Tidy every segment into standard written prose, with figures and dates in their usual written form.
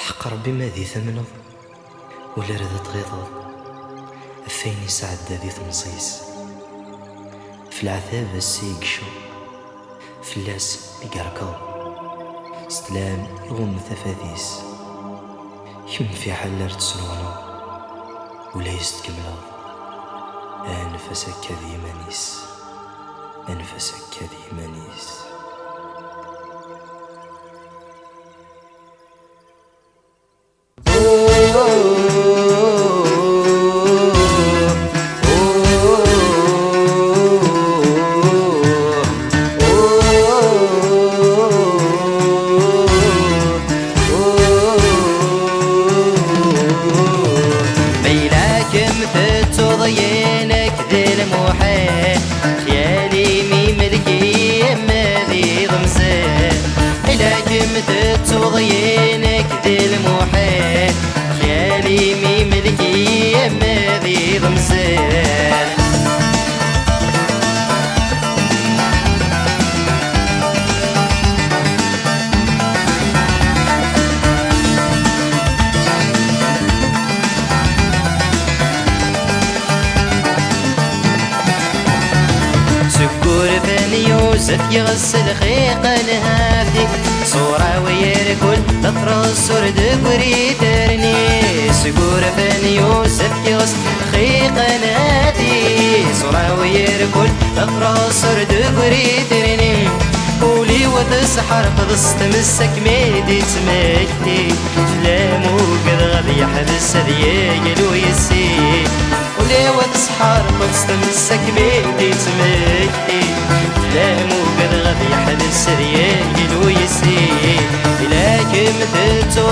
حق ربي ما ذي ثمنض ولا رد تغيضض فين يسعد ذي تنصيص في العذاب السيق شو في اللاس يقرقض استلام يغم ثفاذيس يم في حلر تسنونه ولا يستكمل أنفسك كذي منيس أنفسك كذي منيس. ضيينك ذي المحال خيالي ملكي ما ذي ضمسان لكن ضيينك ذي المحال خيالي ملكي ما ذي ضمسان. يوسف يغسل خيق الهافي صورة ويركل تطرس ورد وريدرني سقور فان يوسف يغسل خيق الهافي صورة ويركل تطرس ورد وريدرني قولي وتسحر قدس تمسك ميدي تمكتي فلامو قد غادي يحبس ذياقل ويسي قولي وتسحر قدس تمسك ميدي تمكتي فلامو قد غادي يحبس ذياقل ويسي لكن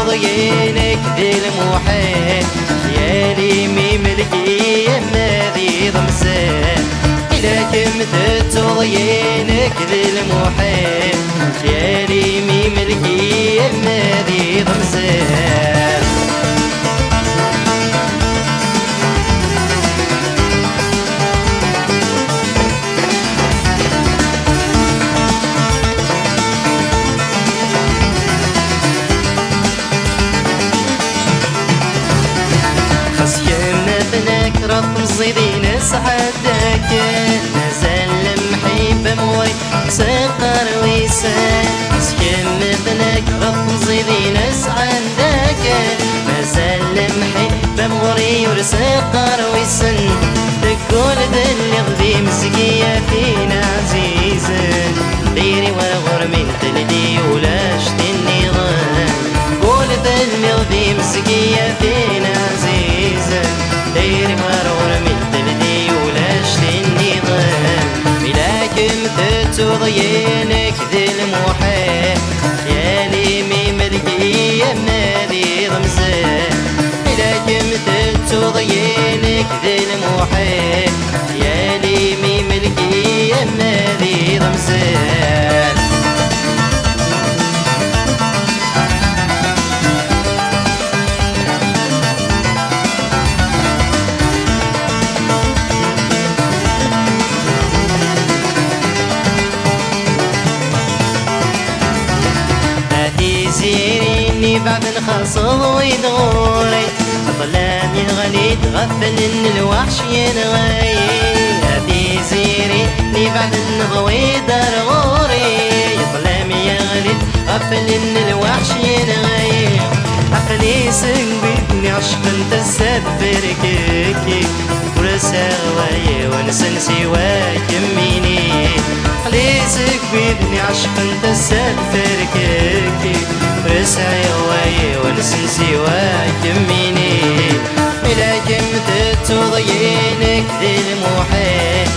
ضيينك ذي المحال خيالي ملكي ما ذي ضمسان لكن ضيينك ذي المحال خيالي ملكي ما ذي ضمسان. رب زيدين سعدك نزل محيب موي سقر ويسان سكن مثلك رب زيدين سعدك نزل محيب موي ورسقر ويسان تقول ذل غذي مسقية فينا عزيزا ديري وغر من تلدي ولاش النظام قول ذل غذي مسقية فينا عزيزا ديري مرور من تلدي ولاش النظام لكن ضيينك ذي المحال خيالي ملكي ما ذي ضمسان لكن ضيينك ذي المحال خيالي ملكي ما ذي ضمسان. زيريني بعد الخصب ويدغوري الظلام يغلي تغفل ان الوحش ينغي هذي زيريني بعد النضوي درغوري الظلام يغلي تغفل ان الوحش ينغي عقلي سنبيتني عشق انت السفر كيكي ورسا غواي ونسن سواك يميني عقلي سنبيتني عشق انت السفر كيكي رسعي غواي ونسن سواك يميني لكن ضيينك ذي المحال